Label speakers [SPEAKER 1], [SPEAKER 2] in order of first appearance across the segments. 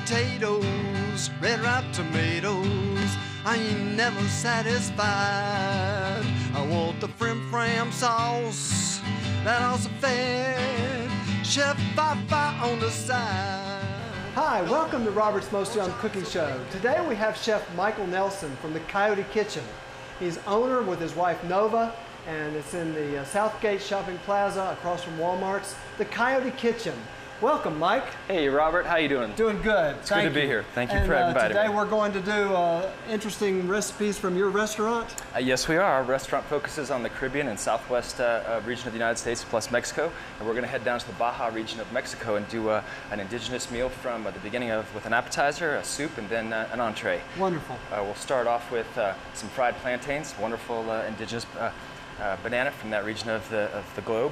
[SPEAKER 1] potatoes, red ripe tomatoes. I ain't never satisfied. I want the frim sauce that also fed Chef Papa on the side.
[SPEAKER 2] Hi, welcome to Robert's Mostyum Cooking Show. Today we have Chef Michael Nelson from the Coyote Kitchen. He's owner with his wife Nova, and it's in the Southgate shopping plaza across from Walmart's. The Coyote Kitchen. Welcome, Mike.
[SPEAKER 3] Hey, Robert. How you doing?
[SPEAKER 2] Doing good.
[SPEAKER 3] It's good to be here. Thank you for inviting me.
[SPEAKER 2] Today we're going to do interesting recipes from your restaurant.
[SPEAKER 3] Yes, we are. Our restaurant focuses on the Caribbean and Southwest region of the United States plus Mexico, and we're going to head down to the Baja region of Mexico and do an indigenous meal from the beginning with an appetizer, a soup, and then an entree.
[SPEAKER 2] Wonderful.
[SPEAKER 3] We'll start off with some fried plantains, wonderful indigenous banana from that region of the globe.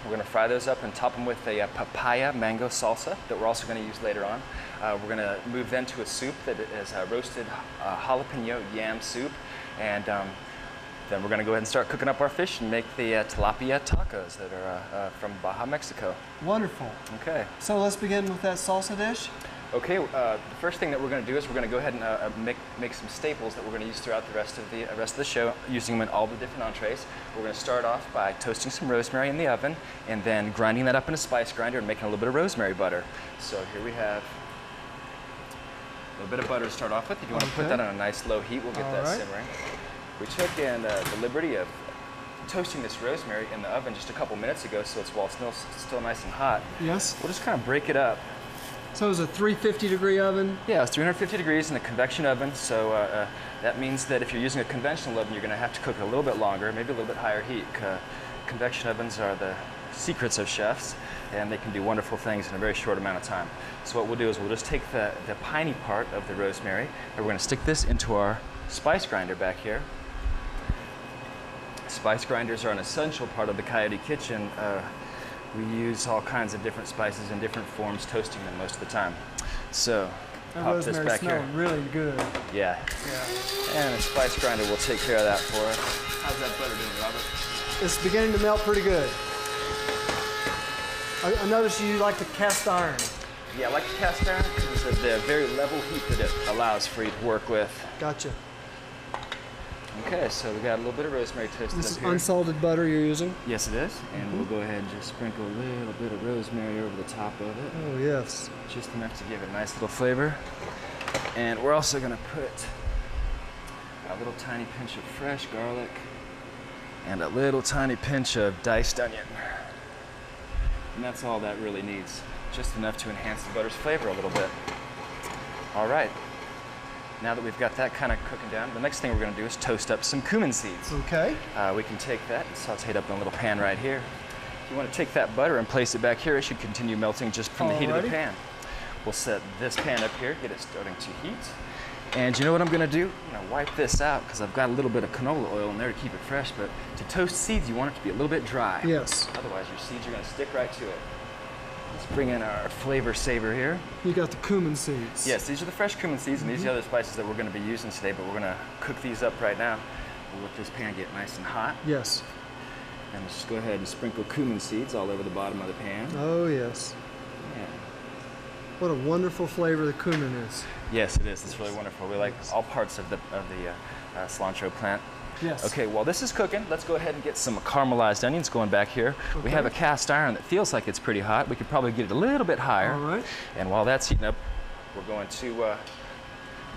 [SPEAKER 3] We're going to fry those up and top them with a Papaya-Mango Salsa that we're also going to use later on. We're going to move then to a soup that is roasted Jalapeno Yam Soup, and then we're going to go ahead and start cooking up our fish and make the Tilapia Tacos that are from Baja, Mexico.
[SPEAKER 2] Wonderful.
[SPEAKER 3] Okay.
[SPEAKER 2] So let's begin with that salsa dish.
[SPEAKER 3] Okay, the first thing that we're going to do is we're going to go ahead and make some staples that we're going to use throughout the rest of the show, using them in all the different entrees. We're going to start off by toasting some rosemary in the oven, and then grinding that up in a spice grinder and making a little bit of rosemary butter. So here we have a little bit of butter to start off with. If you want to put that on a nice low heat, we'll get that simmering. We took the liberty of toasting this rosemary in the oven just a couple minutes ago, so while it's still nice and hot.
[SPEAKER 2] Yes.
[SPEAKER 3] We'll just kind of break it up.
[SPEAKER 2] So it's a 350-degree oven?
[SPEAKER 3] Yeah, it's 350 degrees in a convection oven, so that means that if you're using a conventional oven, you're going to have to cook it a little bit longer, maybe a little bit higher heat. Convection ovens are the secrets of chefs, and they can do wonderful things in a very short amount of time. So what we'll do is we'll just take the piney part of the rosemary, and we're going to stick this into our spice grinder back here. Spice grinders are an essential part of the Coyote Kitchen. We use all kinds of different spices in different forms, toasting them most of the time. So, pop this back here.
[SPEAKER 2] Rosemary smells really good.
[SPEAKER 3] Yeah. And a spice grinder will take care of that for us. How's that butter doing, Robert?
[SPEAKER 2] It's beginning to melt pretty good. I noticed you like the cast iron.
[SPEAKER 3] Yeah, I like the cast iron because of the very level heat that it allows for you to work with.
[SPEAKER 2] Gotcha.
[SPEAKER 3] Okay, so we got a little bit of rosemary toasted
[SPEAKER 2] This
[SPEAKER 3] up
[SPEAKER 2] is
[SPEAKER 3] here.
[SPEAKER 2] unsalted butter you're using?
[SPEAKER 3] Yes, it is. And we'll go ahead and just sprinkle a little bit of rosemary over the top of it.
[SPEAKER 2] Oh, yes.
[SPEAKER 3] Just enough to give it a nice little flavor. And we're also going to put a little tiny pinch of fresh garlic and a little tiny pinch of diced onion. And that's all that really needs. Just enough to enhance the butter's flavor a little bit. All right. Now that we've got that kind of cooking down, the next thing we're going to do is toast up some cumin seeds.
[SPEAKER 2] Okay.
[SPEAKER 3] We can take that and saute it up in a little pan right here. If you want to take that butter and place it back here, it should continue melting just from the heat of the pan. We'll set this pan up here, get it starting to heat. And you know what I'm going to do? I'm going to wipe this out because I've got a little bit of canola oil in there to keep it fresh, but to toast seeds, you want it to be a little bit dry.
[SPEAKER 2] Yes.
[SPEAKER 3] Otherwise, your seeds are going to stick right to it. Let's bring in our flavor saver here.
[SPEAKER 2] You got the cumin seeds.
[SPEAKER 3] Yes, these are the fresh cumin seeds, and these are the other spices that we're going to be using today, but we're going to cook these up right now. We'll let this pan get nice and hot.
[SPEAKER 2] Yes.
[SPEAKER 3] And let's just go ahead and sprinkle cumin seeds all over the bottom of the pan.
[SPEAKER 2] Oh, yes.
[SPEAKER 3] Yeah.
[SPEAKER 2] What a wonderful flavor the cumin is.
[SPEAKER 3] Yes, it is. It's really wonderful. We like all parts of the cilantro plant.
[SPEAKER 2] Yes.
[SPEAKER 3] Okay, while this is cooking, let's go ahead and get some caramelized onions going back here. Okay. We have a cast iron that feels like it's pretty hot. We could probably get it a little bit higher.
[SPEAKER 2] All right.
[SPEAKER 3] And while that's heating up, we're going to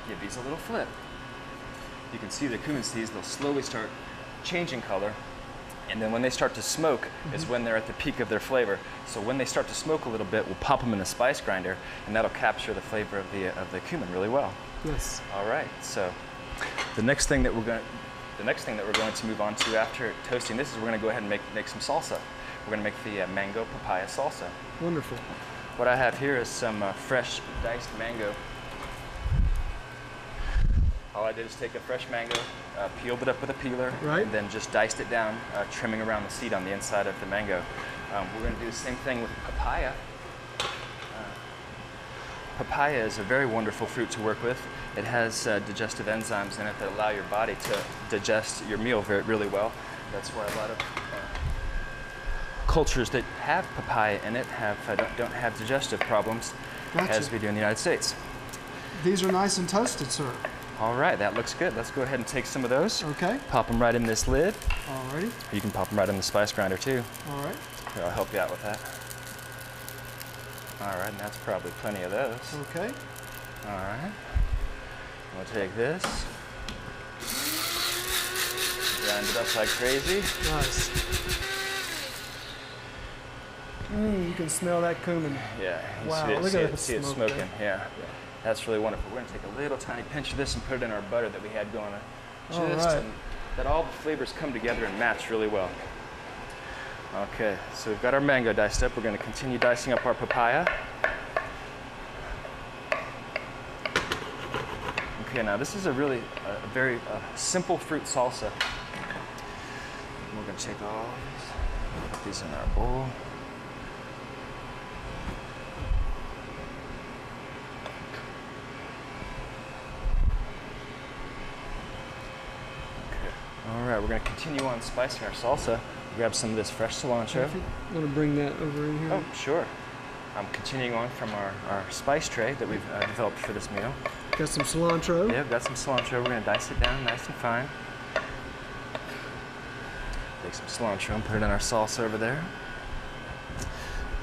[SPEAKER 3] give these a little flip. You can see the cumin seeds, they'll slowly start changing color. And then when they start to smoke is when they're at the peak of their flavor. So when they start to smoke a little bit, we'll pop them in a spice grinder, and that'll capture the flavor of the cumin really well.
[SPEAKER 2] Yes.
[SPEAKER 3] All right. So the next thing that we're going to move on to after toasting this is we're going to go ahead and make some salsa. We're going to make the mango papaya salsa.
[SPEAKER 2] Wonderful.
[SPEAKER 3] What I have here is some fresh diced mango. All I did is take a fresh mango, peeled it up with a peeler, and then just diced it down, trimming around the seed on the inside of the mango. We're going to do the same thing with papaya. Papaya is a very wonderful fruit to work with. It has digestive enzymes in it that allow your body to digest your meal really well. That's why a lot of cultures that have papaya in it don't have digestive problems.
[SPEAKER 2] Gotcha.
[SPEAKER 3] as we do in the United States.
[SPEAKER 2] These are nice and toasted, sir.
[SPEAKER 3] All right, that looks good. Let's go ahead and take some of those.
[SPEAKER 2] Okay.
[SPEAKER 3] Pop them right in this lid.
[SPEAKER 2] Alrighty.
[SPEAKER 3] You can pop them right in the spice grinder too.
[SPEAKER 2] All right.
[SPEAKER 3] Here, I'll help you out with that. All right, and that's probably plenty of those.
[SPEAKER 2] Okay.
[SPEAKER 3] All right. We'll take this. Grind it up like crazy.
[SPEAKER 2] Nice. You can smell that cumin.
[SPEAKER 3] Yeah. You
[SPEAKER 2] Wow,
[SPEAKER 3] see it,
[SPEAKER 2] look
[SPEAKER 3] see
[SPEAKER 2] at
[SPEAKER 3] it,
[SPEAKER 2] the
[SPEAKER 3] see it
[SPEAKER 2] smoke
[SPEAKER 3] smoking.
[SPEAKER 2] there.
[SPEAKER 3] Yeah. That's really wonderful. We're going to take a little tiny pinch of this and put it in our butter that we had going on. Just
[SPEAKER 2] right.
[SPEAKER 3] that all the flavors come together and match really well. Okay, so we've got our mango diced up. We're going to continue dicing up our papaya. Okay, now this is a really very simple fruit salsa. We're going to take all these, put these in our bowl. All right, we're going to continue on spicing our salsa. Grab some of this fresh cilantro.
[SPEAKER 2] I'm going to bring that over in here.
[SPEAKER 3] Oh, sure. I'm continuing on from our spice tray that we've developed for this meal.
[SPEAKER 2] Got some cilantro.
[SPEAKER 3] Yeah, we've got some cilantro. We're going to dice it down nice and fine. Take some cilantro and put it in our salsa over there.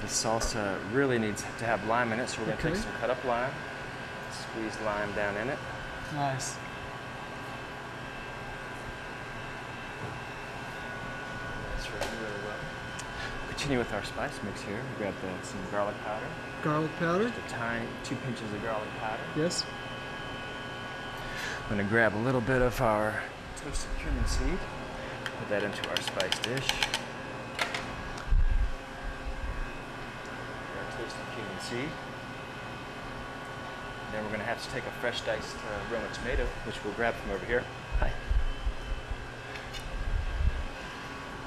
[SPEAKER 3] The salsa really needs to have lime in it, so we're going to take some cut up lime, squeeze lime down in it.
[SPEAKER 2] Nice.
[SPEAKER 3] Really well. Continue with our spice mix here. We've got some garlic powder.
[SPEAKER 2] Garlic powder.
[SPEAKER 3] Just a tiny 2 pinches of garlic powder.
[SPEAKER 2] Yes.
[SPEAKER 3] I'm going to grab a little bit of our toasted cumin seed. Put that into our spice dish. Our toasted cumin seed. Then we're going to have to take a fresh diced Roma tomato, which we'll grab from over here. Hi.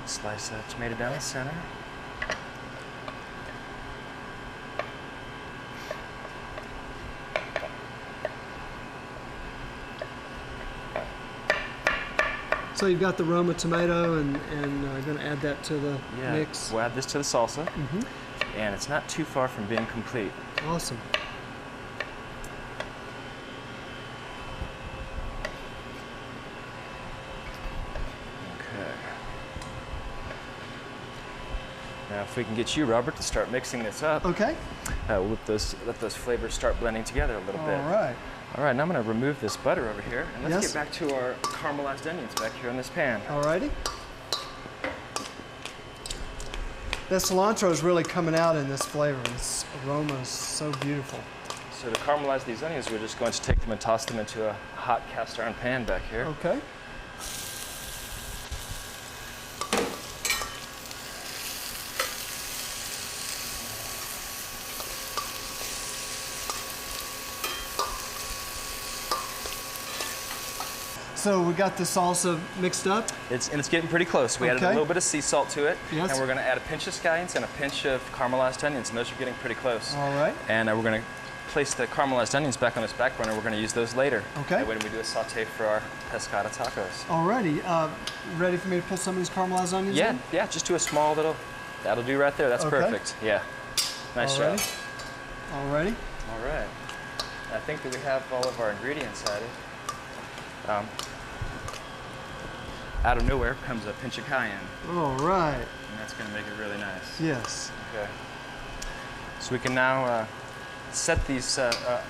[SPEAKER 3] Slice that tomato down the center.
[SPEAKER 2] So you've got the Roma tomato and going to add that to the mix.
[SPEAKER 3] We'll add this to the salsa. And it's not too far from being complete.
[SPEAKER 2] Awesome.
[SPEAKER 3] Now, if we can get you, Robert, to start mixing this up.
[SPEAKER 2] Okay.
[SPEAKER 3] We'll let those flavors start blending together a little bit.
[SPEAKER 2] All right.
[SPEAKER 3] All right, now I'm going to remove this butter over here, and let's
[SPEAKER 2] Yes.
[SPEAKER 3] get back to our caramelized onions back here in this pan.
[SPEAKER 2] All righty. That cilantro is really coming out in this flavor. This aroma is so beautiful.
[SPEAKER 3] So to caramelize these onions, we're just going to take them and toss them into a hot cast iron pan back here.
[SPEAKER 2] Okay. So we got the salsa mixed up.
[SPEAKER 3] It's getting pretty close. We added a little bit of sea salt to it,
[SPEAKER 2] Yes.
[SPEAKER 3] and we're going to add a pinch of scallions and a pinch of caramelized onions, and those are getting pretty close.
[SPEAKER 2] All right.
[SPEAKER 3] And we're going to place the caramelized onions back on this back burner. We're going to use those later.
[SPEAKER 2] Okay.
[SPEAKER 3] When we do a saute for our pescata tacos.
[SPEAKER 2] Alrighty. Ready for me to put some of these caramelized onions in?
[SPEAKER 3] Yeah, just do a small little. That'll do right there. That's
[SPEAKER 2] Okay.
[SPEAKER 3] perfect. Yeah. Nice job.
[SPEAKER 2] Alrighty.
[SPEAKER 3] All right. I think that we have all of our ingredients added. Out of nowhere comes a pinch of cayenne,
[SPEAKER 2] All right.
[SPEAKER 3] and that's going to make it really nice.
[SPEAKER 2] Yes.
[SPEAKER 3] Okay. So we can now set these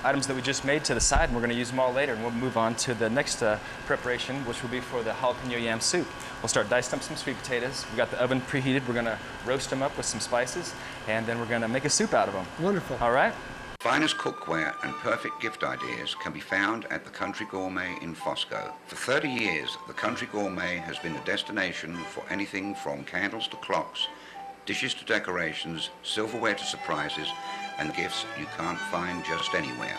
[SPEAKER 3] items that we just made to the side, and we're going to use them all later, and we'll move on to the next preparation, which will be for the jalapeno yam soup. We'll start dicing up some sweet potatoes. We've got the oven preheated. We're going to roast them up with some spices, and then we're going to make a soup out of them.
[SPEAKER 2] Wonderful.
[SPEAKER 3] All right?
[SPEAKER 4] Finest cookware and perfect gift ideas can be found at the Country Gourmet in Foscoe. For 30 years, the Country Gourmet has been a destination for anything from candles to clocks, dishes to decorations, silverware to surprises, and gifts you can't find just anywhere.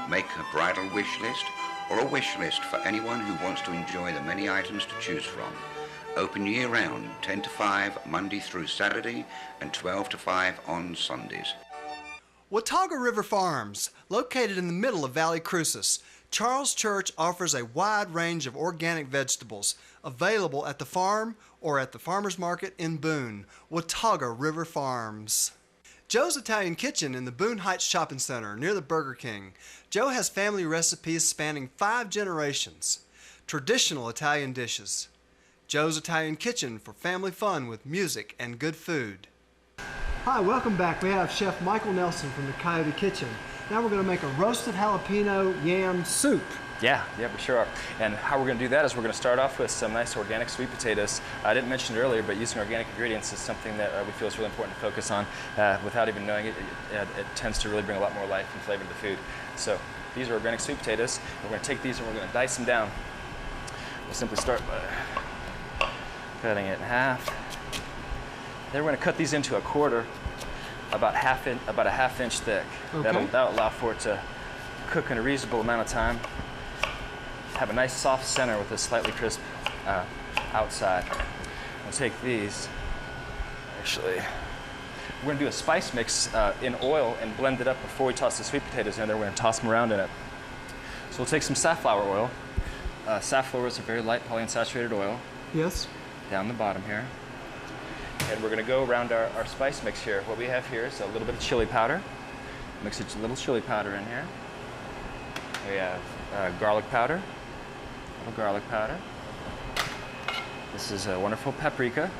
[SPEAKER 4] Make a bridal wish list or a wish list for anyone who wants to enjoy the many items to choose from. Open year-round, 10 to 5, Monday through Saturday, and 12 to 5 on Sundays.
[SPEAKER 1] Watauga River Farms, located in the middle of Valle Crusis, Charles Church offers a wide range of organic vegetables available at the farm or at the farmer's market in Boone. Watauga River Farms.
[SPEAKER 2] Joe's Italian Kitchen in the Boone Heights Shopping Center near the Burger King. Joe has family recipes spanning 5 generations. Traditional Italian dishes. Joe's Italian Kitchen for family fun with music and good food. Hi, welcome back. We have Chef Michael Nelson from the Coyote Kitchen. Now we're going to make a roasted jalapeno yam soup.
[SPEAKER 3] Yeah, we sure are. And how we're going to do that is we're going to start off with some nice organic sweet potatoes. I didn't mention it earlier, but using organic ingredients is something that we feel is really important to focus on. Without even knowing it, it tends to really bring a lot more life and flavor to the food. So these are organic sweet potatoes. We're going to take these and we're going to dice them down. We'll simply start by cutting it in half. Then we're going to cut these into a quarter, about a half inch thick.
[SPEAKER 2] Okay.
[SPEAKER 3] That'll allow for it to cook in a reasonable amount of time. Have a nice soft center with a slightly crisp outside. We'll take these. Actually, we're going to do a spice mix in oil and blend it up before we toss the sweet potatoes in there. We're going to toss them around in it. So we'll take some safflower oil. Safflower is a very light polyunsaturated oil.
[SPEAKER 2] Yes.
[SPEAKER 3] Down the bottom here. And we're going to go around our spice mix here. What we have here is a little bit of chili powder. Mix a little chili powder in here. We have garlic powder. A little garlic powder. This is a wonderful paprika.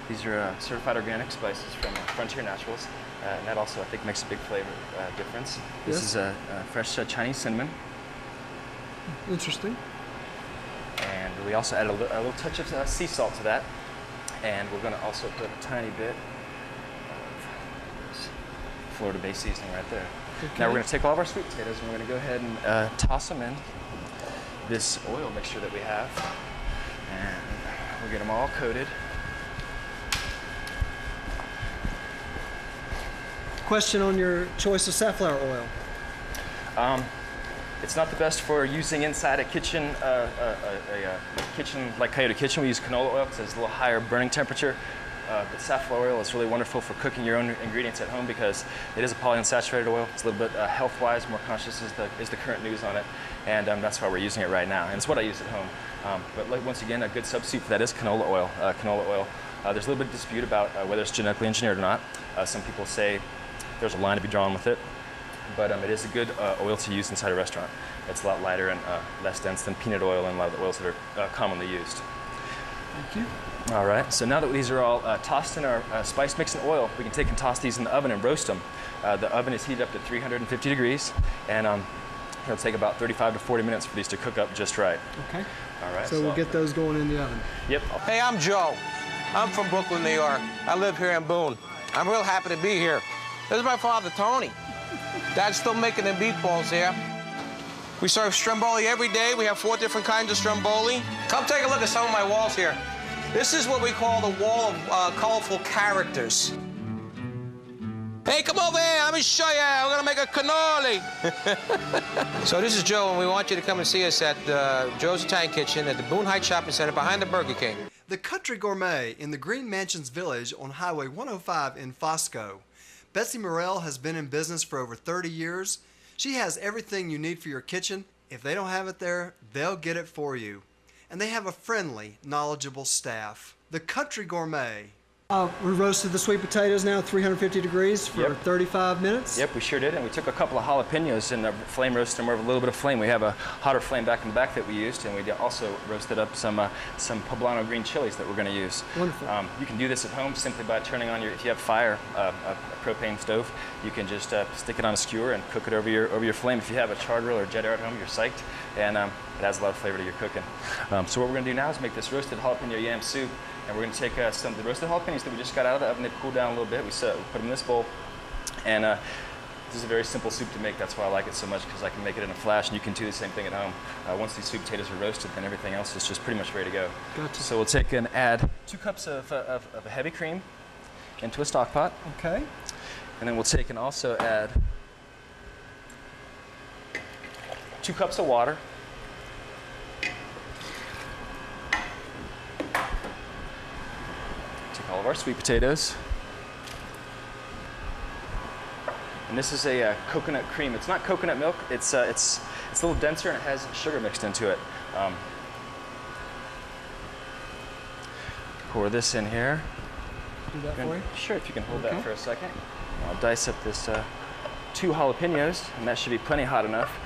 [SPEAKER 3] These are certified organic spices from Frontier Naturals. And that also, I think, makes a big flavor difference. This is a fresh Chinese cinnamon.
[SPEAKER 2] Interesting.
[SPEAKER 3] And we also added a little touch of sea salt to that. And we're going to also put a tiny bit of Florida Bay seasoning right there. Okay. Now we're going to take all of our sweet potatoes and we're going to go ahead and toss them in this oil mixture that we have. And we'll get them all coated.
[SPEAKER 2] Question on your choice of safflower oil.
[SPEAKER 3] It's not the best for using inside a kitchen, a kitchen like Coyote Kitchen. We use canola oil because it's a little higher burning temperature. But safflower oil is really wonderful for cooking your own ingredients at home because it is a polyunsaturated oil. It's a little bit health-wise more conscious is the current news on it, and that's why we're using it right now. And it's what I use at home. But like, once again, a good substitute for that is canola oil. There's a little bit of dispute about whether it's genetically engineered or not. Some people say there's a line to be drawn with it. But it is a good oil to use inside a restaurant. It's a lot lighter and less dense than peanut oil and a lot of the oils that are commonly used.
[SPEAKER 2] Thank you.
[SPEAKER 3] All right, so now that these are all tossed in our spice mix and oil, we can take and toss these in the oven and roast them. The oven is heated up to 350 degrees, and it'll take about 35 to 40 minutes for these to cook up just right.
[SPEAKER 2] Okay.
[SPEAKER 3] All right.
[SPEAKER 2] So we'll get those going in the oven.
[SPEAKER 3] Yep.
[SPEAKER 5] Hey, I'm Joe. I'm from Brooklyn, New York. I live here in Boone. I'm real happy to be here. This is my father, Tony. Dad's still making the meatballs here. We serve stromboli every day. We have 4 different kinds of stromboli. Come take a look at some of my walls here. This is what we call the wall of colorful characters. Hey, come over here. Let me show you. We're going to make a cannoli. So this is Joe, and we want you to come and see us at Joe's Italian Kitchen at the Boone Heights Shopping Center behind the Burger King.
[SPEAKER 2] The Country Gourmet in the Green Mansions Village on Highway 105 in Foscoe. Betsy Morrell has been in business for over 30 years. She has everything you need for your kitchen. If they don't have it there, they'll get it for you. And they have a friendly, knowledgeable staff. The Country Gourmet. We roasted the sweet potatoes now at 350 degrees for 35 minutes.
[SPEAKER 3] Yep, we sure did, and we took a couple of jalapenos and flame roasted them over a little bit of flame. We have a hotter flame back in the back that we used, and we also roasted up some poblano green chilies that we're going to use.
[SPEAKER 2] Wonderful.
[SPEAKER 3] You can do this at home simply by turning on if you have fire, a propane stove, you can just stick it on a skewer and cook it over your flame. If you have a charred grill or a Jedi at home, you're psyched, and it adds a lot of flavor to your cooking. So what we're going to do now is make this roasted jalapeno yam soup. And we're going to take some of the roasted jalapenos that we just got out of the oven. They've cooled down a little bit. We put them in this bowl. And this is a very simple soup to make. That's why I like it so much, because I can make it in a flash, and you can do the same thing at home. Once these sweet potatoes are roasted, then everything else is just pretty much ready to go.
[SPEAKER 2] Gotcha.
[SPEAKER 3] So we'll take and add 2 cups of a heavy cream into a stock pot.
[SPEAKER 2] Okay.
[SPEAKER 3] And then we'll take and also add 2 cups of water. All of our sweet potatoes. And this is a coconut cream. It's not coconut milk. It's a little denser and it has sugar mixed into it. Pour this in here.
[SPEAKER 2] do that for you?
[SPEAKER 3] Sure, if you can hold that for a second. I'll dice up this 2 jalapenos, and that should be plenty hot enough.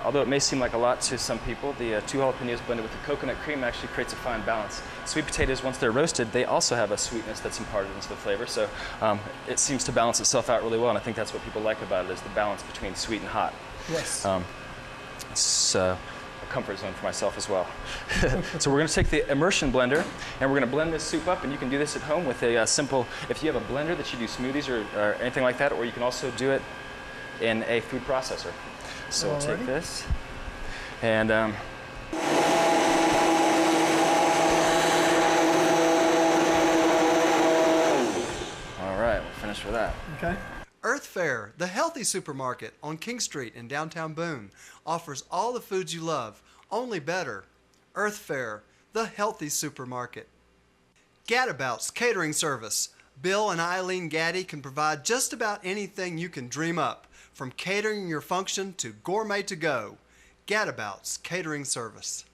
[SPEAKER 3] Although it may seem like a lot to some people, the 2 jalapenos blended with the coconut cream actually creates a fine balance. Sweet potatoes, once they're roasted, they also have a sweetness that's imparted into the flavor, so it seems to balance itself out really well, and I think that's what people like about it, is the balance between sweet and hot.
[SPEAKER 2] Yes.
[SPEAKER 3] It's a comfort zone for myself as well. So we're going to take the immersion blender, and we're going to blend this soup up, and you can do this at home with a simple, if you have a blender that you do smoothies or anything like that, or you can also do it in a food processor. So we'll take this, and all right, we'll finish with that.
[SPEAKER 2] Okay.
[SPEAKER 1] Earth Fare, the healthy supermarket on King Street in downtown Boone, offers all the foods you love, only better. Earth Fare, the healthy supermarket. Gadabout's Catering Service. Bill and Eileen Gaddy can provide just about anything you can dream up, from catering your function to gourmet to go. Gadabout's Catering Service.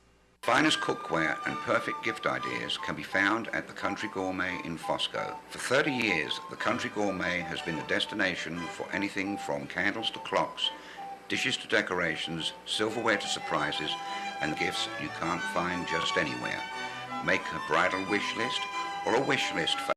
[SPEAKER 4] Finest cookware and perfect gift ideas can be found at the Country Gourmet in Foscoe. For 30 years, the Country Gourmet has been a destination for anything from candles to clocks, dishes to decorations, silverware to surprises, and gifts you can't find just anywhere. Make a bridal wish list or a wish list for